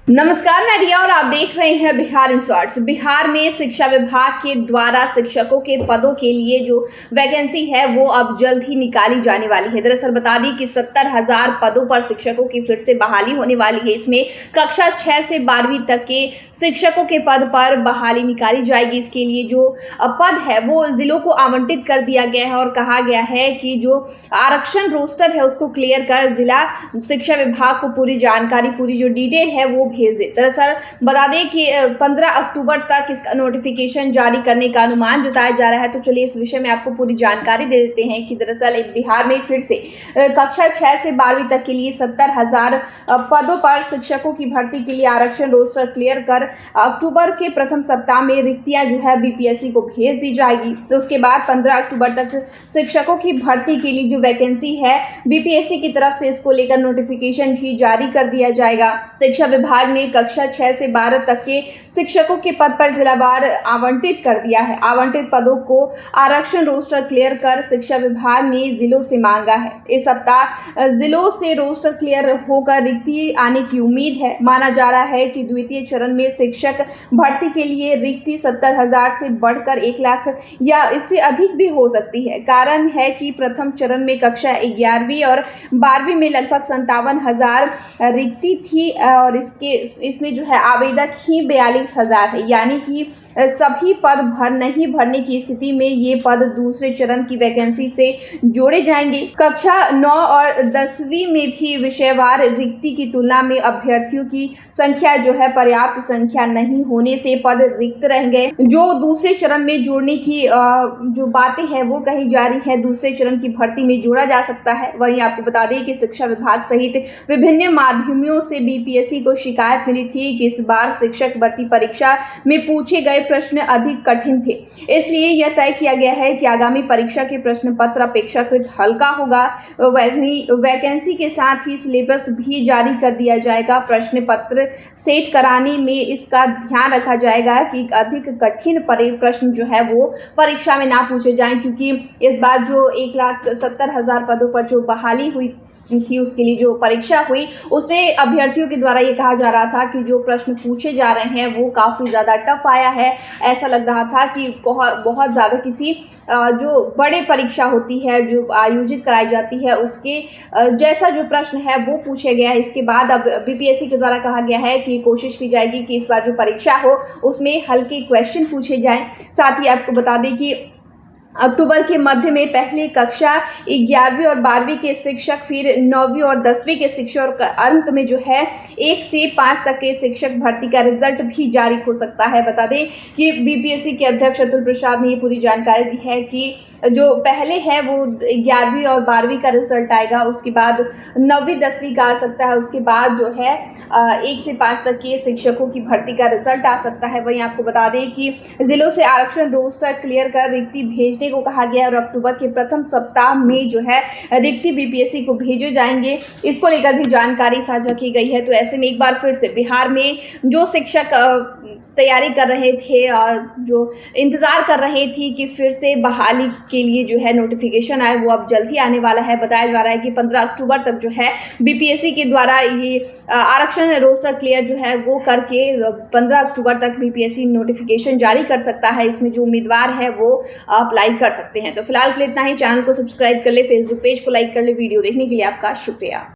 नमस्कार, मैं रिया और आप देख रहे हैं बिहार इन शॉर्ट्स। बिहार में शिक्षा विभाग के द्वारा शिक्षकों के पदों के लिए जो वैकेंसी है वो अब जल्द ही निकाली जाने वाली है। दरअसल बता दी कि 70,000 पदों पर शिक्षकों की फिर से बहाली होने वाली है। इसमें कक्षा 6 से 12वीं तक के शिक्षकों के पद पर बहाली निकाली जाएगी। इसके लिए जो पद है वो जिलों को आवंटित कर दिया गया है और कहा गया है कि जो आरक्षण रोस्टर है उसको क्लियर कर जिला शिक्षा विभाग को पूरी जानकारी, पूरी जो डिटेल है वो भेज दे। दरअसल बता दें कि 15 अक्टूबर तक इसका नोटिफिकेशन जारी करने का अनुमान जताया जा रहा है। तो चलिए इस विषय में आपको पूरी जानकारी दे देते हैं कि दरअसल बिहार में फिर से कक्षा 6 से 12वीं तक के लिए 70,000 पदों पर शिक्षकों की भर्ती के लिए आरक्षण रोस्टर क्लियर कर अक्टूबर के प्रथम सप्ताह में रिक्तियां जो है बीपीएससी को भेज दी जाएगी। तो उसके बाद 15 अक्टूबर तक शिक्षकों की भर्ती के लिए जो वैकेंसी है बीपीएससी की तरफ से इसको लेकर नोटिफिकेशन भी जारी कर दिया जाएगा। शिक्षा विभाग ने कक्षा 6 से 12 तक के शिक्षकों के पद पर जिलावार आवंटित कर दिया है। आवंटित पदों को आरक्षण रोस्टर क्लियर कर शिक्षा विभाग ने जिलों से मांगा है। इस सप्ताह जिलों से रोस्टर क्लियर होकर रिक्ति आने की उम्मीद है। माना जा रहा है कि द्वितीय चरण में शिक्षक भर्ती के लिए रिक्ति 70,000 से बढ़कर 1 लाख या इससे अधिक भी हो सकती है। कारण है कि प्रथम चरण में कक्षा 11वीं और 12वीं में लगभग 57,000 रिक्ति थी और इसमें जो है आवेदक ही 42,000 है, यानी कि सभी पद नहीं भरने की स्थिति में ये पद दूसरे चरण की वैकेंसी से जोड़े जाएंगे। कक्षा 9 और 10वीं में भी विषयवार रिक्ति की तुलना में अभ्यर्थियों की संख्या जो है पर्याप्त संख्या नहीं होने से पद रिक्त रहेंगे। जो दूसरे चरण में जोड़ने की जो बातें हैं वो कही जा रही है, दूसरे चरण की भर्ती में जोड़ा जा सकता है। वहीं आपको बता दें कि शिक्षा विभाग सहित विभिन्न माध्यमों से बीपीएससी को शिकायत मिली थी कि इस बार शिक्षक भर्ती परीक्षा में पूछे गए प्रश्न अधिक कठिन थे। इसलिए यह तय किया गया है कि आगामी परीक्षा के प्रश्न पत्र अपेक्षाकृत हल्का होगा। वहीं वैकेंसी के साथ ही सिलेबस भी जारी कर दिया जाएगा। प्रश्न पत्र सेट कराने में इसका ध्यान रखा जाएगा कि अधिक कठिन प्रश्न जो है वो परीक्षा में ना पूछे जाएं, क्योंकि इस बार जो 1,70,000 पदों पर जो बहाली हुई थी उसके लिए जो परीक्षा हुई उसमें अभ्यर्थियों के द्वारा ये कहा जा रहा था कि जो प्रश्न पूछे जा रहे हैं वो काफ़ी ज़्यादा टफ आया है। ऐसा लग रहा था कि बहुत ज़्यादा किसी जो बड़े परीक्षा होती है जो आयोजित कराई जाती है उसके जैसा जो प्रश्न है वो पूछे गया है। इसके बाद अब बीपीएससी के द्वारा कहा गया है कि कोशिश की जाएगी कि इस बार जो परीक्षा हो उसमें हल्के क्वेश्चन पूछे जाएं। साथ ही आपको बता दें कि अक्टूबर के मध्य में पहले कक्षा 11वीं और 12वीं के शिक्षक, फिर 9वीं और 10वीं के शिक्षक और अंत में जो है 1 से 5 तक के शिक्षक भर्ती का रिजल्ट भी जारी हो सकता है। बता दें कि बीपीएससी के अध्यक्ष अतुल प्रसाद ने ये पूरी जानकारी दी है कि जो पहले है वो 11वीं और 12वीं का रिजल्ट आएगा, उसके बाद 9वीं 10वीं का आ सकता है, उसके बाद जो है 1 से 5 तक के शिक्षकों की भर्ती का रिजल्ट आ सकता है। वहीं आपको बता दें कि जिलों से आरक्षण रोस्टर क्लियर कर रिक्ति भेजने को कहा गया और अक्टूबर के प्रथम सप्ताह में जो है रिक्ति बीपीएससी को भेजे जाएंगे। इसको लेकर भी जानकारी साझा की गई है। तो ऐसे में एक बार फिर से बिहार में जो शिक्षक तैयारी कर रहे थे और जो इंतजार कर रहे थे कि फिर से बहाली के लिए जो है नोटिफिकेशन आए वो अब जल्द ही आने वाला है। बताया जा रहा है कि 15 अक्टूबर तक जो है बीपीएससी के द्वारा ये आरक्षण रोस्टर क्लियर जो है वो करके 15 अक्टूबर तक बीपीएससी नोटिफिकेशन जारी कर सकता है। इसमें जो उम्मीदवार है वो अप्लाई कर सकते हैं। तो फिलहाल के लिए इतना ही। चैनल को सब्सक्राइब कर ले, फेसबुक पेज को लाइक कर ले। वीडियो देखने के लिए आपका शुक्रिया।